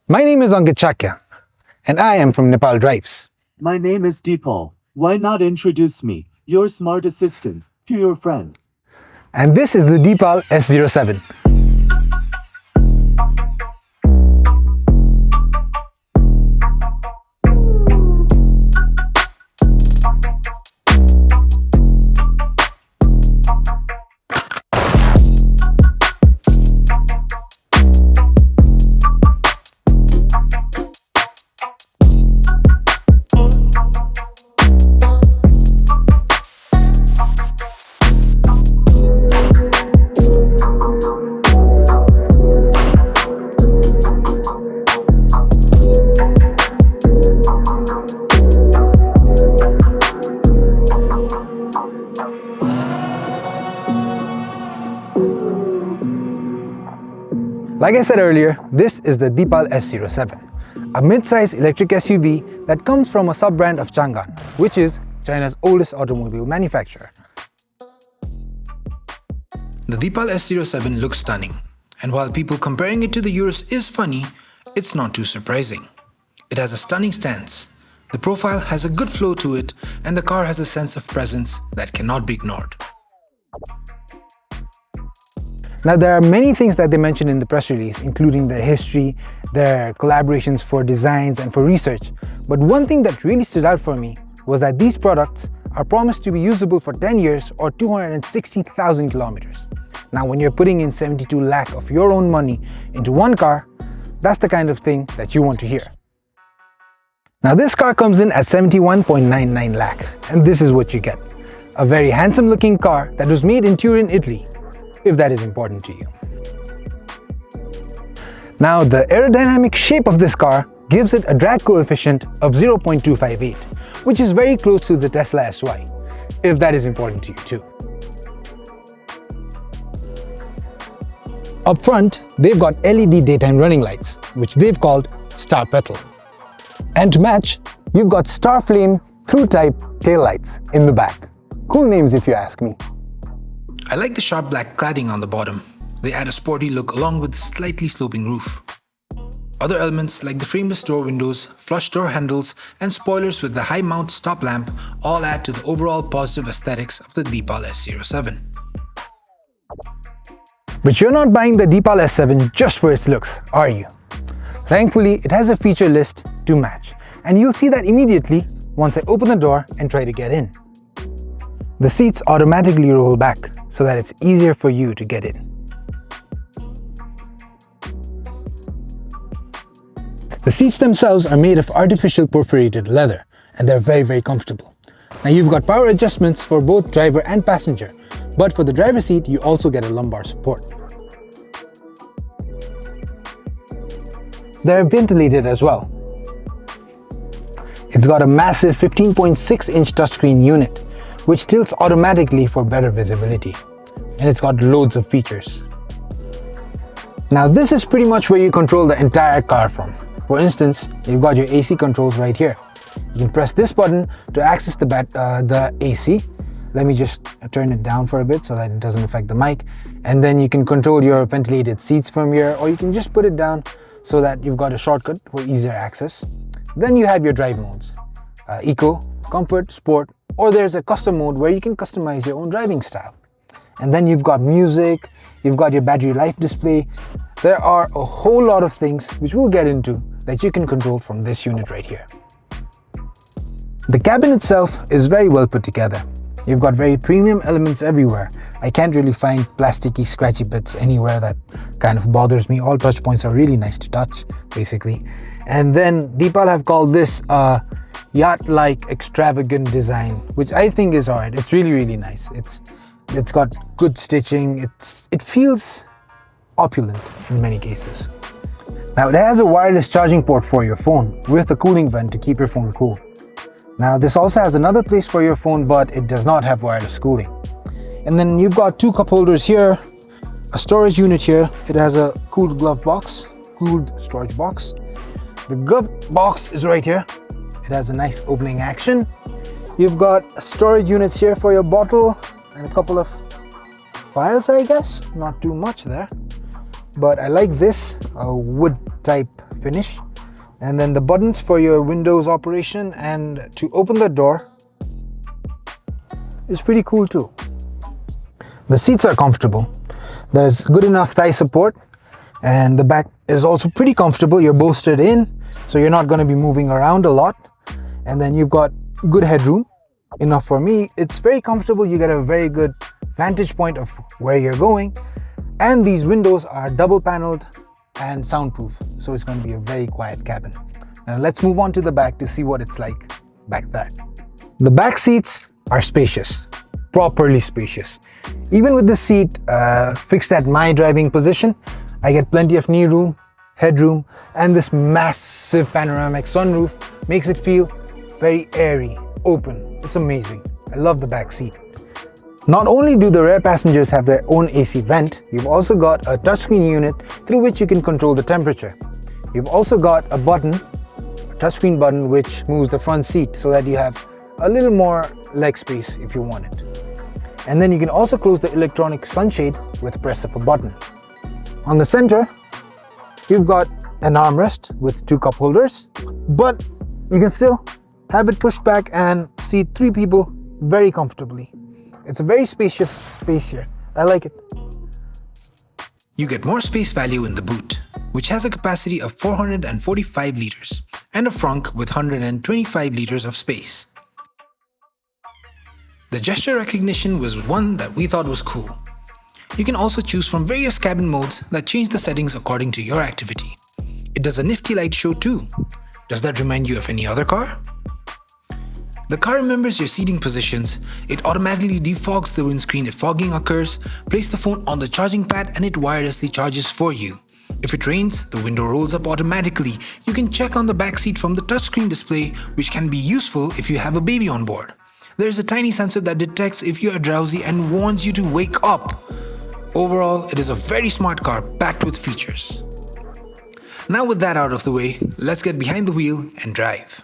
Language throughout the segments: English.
My name is Ankit Chakya, and I am from Nepal Drives. My name is Deepal. Why not introduce me, your smart assistant, to your friends? And this is the Deepal S07. Like I said earlier, this is the Deepal S07, a mid-size electric SUV that comes from a sub-brand of Chang'an, which is China's oldest automobile manufacturer. The Deepal S07 looks stunning, and while people comparing it to the Urus is funny, it's not too surprising. It has a stunning stance, the profile has a good flow to it, and the car has a sense of presence that cannot be ignored. Now, there are many things that they mention in the press release, including their history, their collaborations for designs and for research. But one thing that really stood out for me was that these products are promised to be usable for 10 years or 260,000 kilometers. Now, when you're putting in 72 lakh of your own money into one car, that's the kind of thing that you want to hear. Now, this car comes in at 71.99 lakh, and this is what you get. A very handsome looking car that was made in Turin, Italy, if that is important to you. Now, the aerodynamic shape of this car gives it a drag coefficient of 0.258, which is very close to the Tesla SY, if that is important to you too. Up front, they've got LED daytime running lights, which they've called Star Petal. And to match, you've got Star Flame through-type taillights in the back. Cool names if you ask me. I like the sharp black cladding on the bottom. They add a sporty look along with a slightly sloping roof. Other elements like the frameless door windows, flush door handles, and spoilers with the high mount stop lamp all add to the overall positive aesthetics of the Deepal S07. But you're not buying the Deepal S7 just for its looks, are you? Thankfully, it has a feature list to match, and you'll see that immediately once I open the door and try to get in. The seats automatically roll back so that it's easier for you to get in. The seats themselves are made of artificial perforated leather, and they're very comfortable. Now, you've got power adjustments for both driver and passenger, but for the driver's seat you also get a lumbar support. They're ventilated as well. It's got a massive 15.6-inch touchscreen unit, which tilts automatically for better visibility. And it's got loads of features. Now, this is pretty much where you control the entire car from. For instance, you've got your AC controls right here. You can press this button to access the AC. Let me just turn it down for a bit so that it doesn't affect the mic. And then you can control your ventilated seats from here, or you can just put it down so that you've got a shortcut for easier access. Then you have your drive modes, Eco, Comfort, Sport, or there's a custom mode where you can customize your own driving style. And then you've got music, you've got your battery life display. There are a whole lot of things which we'll get into that you can control from this unit right here. The cabin itself is very well put together. You've got very premium elements everywhere. I can't really find plasticky, scratchy bits anywhere that kind of bothers me. All touch points are really nice to touch, basically. And then Deepal have called this a yacht-like extravagant design, which I think is alright. It's really nice. It's got good stitching. It feels opulent in many cases. Now, it has a wireless charging port for your phone with a cooling vent to keep your phone cool. Now, this also has another place for your phone, but it does not have wireless cooling. And then you've got two cup holders here, a storage unit here. It has a cooled glove box, cooled storage box. The glove box is right here. It has a nice opening action. You've got storage units here for your bottle and a couple of files, I guess. Not too much there. But I like this wood type finish. And then the buttons for your Windows operation and to open the door is pretty cool too. The seats are comfortable. There's good enough thigh support, and the back is also pretty comfortable. You're bolstered in, so you're not going to be moving around a lot. And then you've got good headroom, enough for me. It's very comfortable. You get a very good vantage point of where you're going. And these windows are double paneled and soundproof, so it's going to be a very quiet cabin. Now let's move on to the back to see what it's like back there. The back seats are spacious, properly spacious. Even with the seat fixed at my driving position, I get plenty of knee room, headroom, and this massive panoramic sunroof makes it feel very airy, open. It's amazing. I love the back seat. Not only do the rear passengers have their own AC vent, you've also got a touchscreen unit through which you can control the temperature. You've also got a button, a touchscreen button, which moves the front seat so that you have a little more leg space if you want it. And then you can also close the electronic sunshade with the press of a button. On the center, you've got an armrest with 2 cup holders, but you can still have it pushed back and seat 3 people very comfortably. It's a very spacious space here. I like it. You get more space value in the boot, which has a capacity of 445 liters, and a frunk with 125 liters of space. The gesture recognition was one that we thought was cool. You can also choose from various cabin modes that change the settings according to your activity. It does a nifty light show too. Does that remind you of any other car? The car remembers your seating positions. It automatically defogs the windscreen if fogging occurs. Place the phone on the charging pad and it wirelessly charges for you. If it rains, the window rolls up automatically. You can check on the back seat from the touchscreen display, which can be useful if you have a baby on board. There is a tiny sensor that detects if you are drowsy and warns you to wake up. Overall, it is a very smart car packed with features. Now with that out of the way, let's get behind the wheel and drive.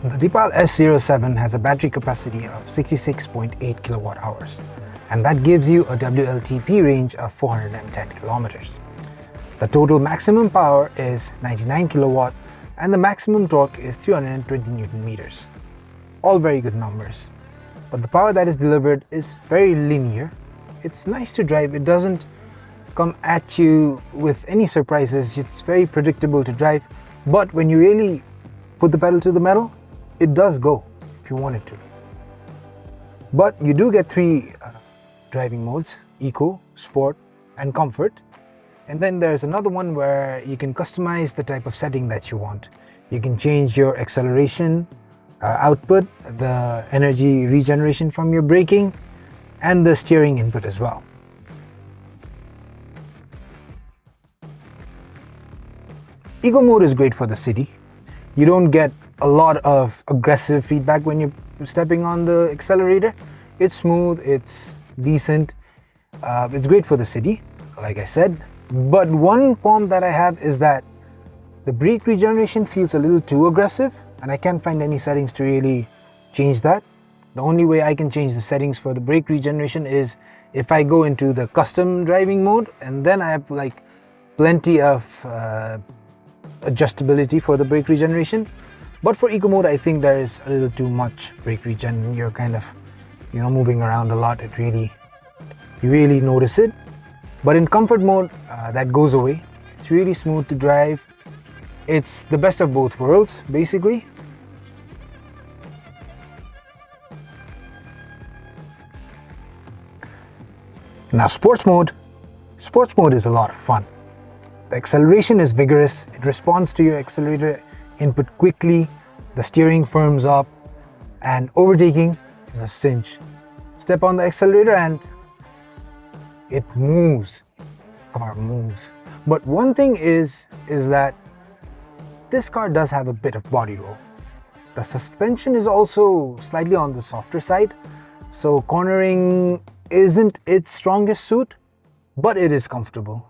The Deepal S07 has a battery capacity of 66.8 kilowatt hours, and that gives you a WLTP range of 410 kilometers. The total maximum power is 99 kilowatt and the maximum torque is 320 Newton meters. All very good numbers. But the power that is delivered is very linear. It's nice to drive. It doesn't come at you with any surprises. It's very predictable to drive, but when you really put the pedal to the metal, it does go if you want it to. But you do get 3 driving modes: Eco, Sport and Comfort. And then there's another one where you can customize the type of setting that you want. You can change your acceleration output, the energy regeneration from your braking, and the steering input as well. Eco mode is great for the city. You don't get a lot of aggressive feedback when you're stepping on the accelerator. It's smooth, it's decent, it's great for the city, like I said. But one qualm that I have is that the brake regeneration feels a little too aggressive, and I can't find any settings to really change that. The only way I can change the settings for the brake regeneration is if I go into the custom driving mode, and then I have like plenty of adjustability for the brake regeneration. But for Eco mode, I think there is a little too much brake regen. You're kind of, moving around a lot. You really notice it. But in Comfort mode, that goes away. It's really smooth to drive. It's the best of both worlds, basically. Now Sports mode is a lot of fun. The acceleration is vigorous. It responds to your accelerator input quickly. The steering firms up, and overtaking is a cinch. Step on the accelerator and it moves. Car moves. But one thing is that this car does have a bit of body roll. The suspension is also slightly on the softer side, so cornering isn't its strongest suit, but it is comfortable.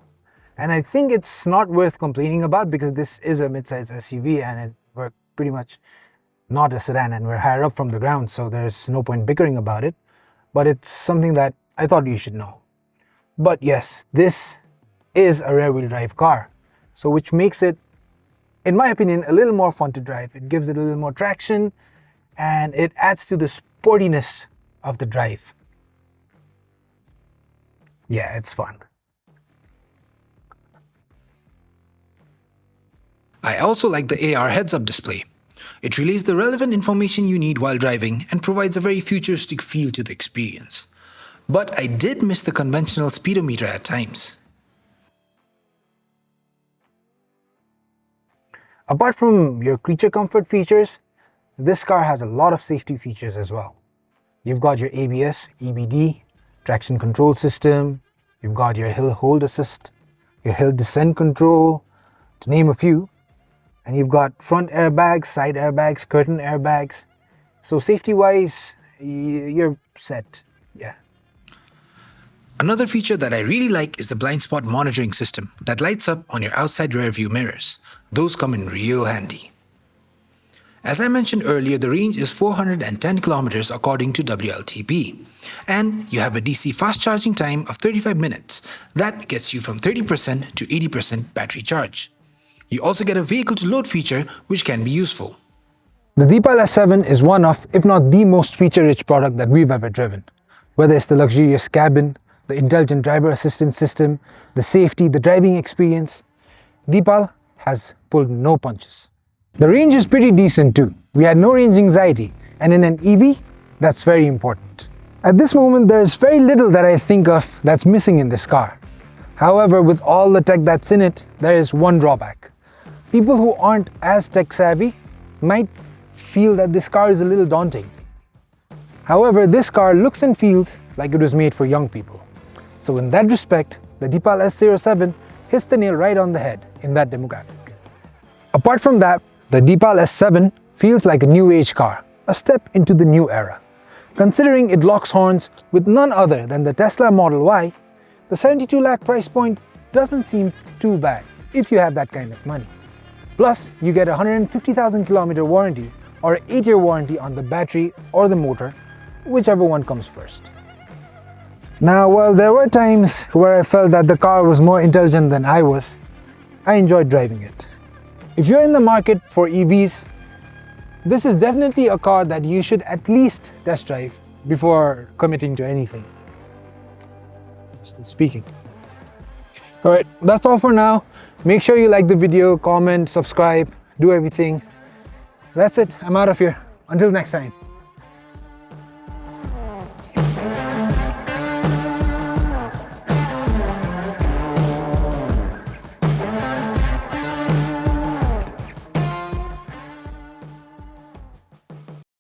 And I think it's not worth complaining about because this is a mid-size SUV and we're pretty much not a sedan and we're higher up from the ground, so there's no point bickering about it. But it's something that I thought you should know. But yes, this is a rear-wheel drive car, so which makes it, in my opinion, a little more fun to drive. It gives it a little more traction and it adds to the sportiness of the drive. Yeah, it's fun. I also like the AR heads-up display. It relays the relevant information you need while driving and provides a very futuristic feel to the experience. But I did miss the conventional speedometer at times. Apart from your creature comfort features, this car has a lot of safety features as well. You've got your ABS, EBD, traction control system, you've got your hill hold assist, your hill descent control, to name a few. And you've got front airbags, side airbags, curtain airbags. So safety-wise, you're set, yeah. Another feature that I really like is the blind spot monitoring system that lights up on your outside rear view mirrors. Those come in real handy. As I mentioned earlier, the range is 410 kilometers according to WLTP. And you have a DC fast charging time of 35 minutes. That gets you from 30% to 80% battery charge. You also get a vehicle to load feature which can be useful. The Deepal S07 is one of, if not the most feature-rich product that we've ever driven. Whether it's the luxurious cabin, the intelligent driver assistance system, the safety, the driving experience, Deepal has pulled no punches. The range is pretty decent too. We had no range anxiety, and in an EV, that's very important. At this moment, there's very little that I think of that's missing in this car. However, with all the tech that's in it, there is one drawback. People who aren't as tech savvy might feel that this car is a little daunting. However, this car looks and feels like it was made for young people. So in that respect, the Deepal S07 hits the nail right on the head in that demographic. Apart from that, the Deepal S7 feels like a new age car, a step into the new era. Considering it locks horns with none other than the Tesla Model Y, the 72 lakh price point doesn't seem too bad if you have that kind of money. Plus, you get a 150,000 kilometer warranty or an 8-year warranty on the battery or the motor, whichever one comes first. Now, while there were times where I felt that the car was more intelligent than I was, I enjoyed driving it. If you're in the market for EVs, this is definitely a car that you should at least test drive before committing to anything. Still speaking. Alright, that's all for now. Make sure you like the video, comment, subscribe, do everything. That's it, I'm out of here. Until next time.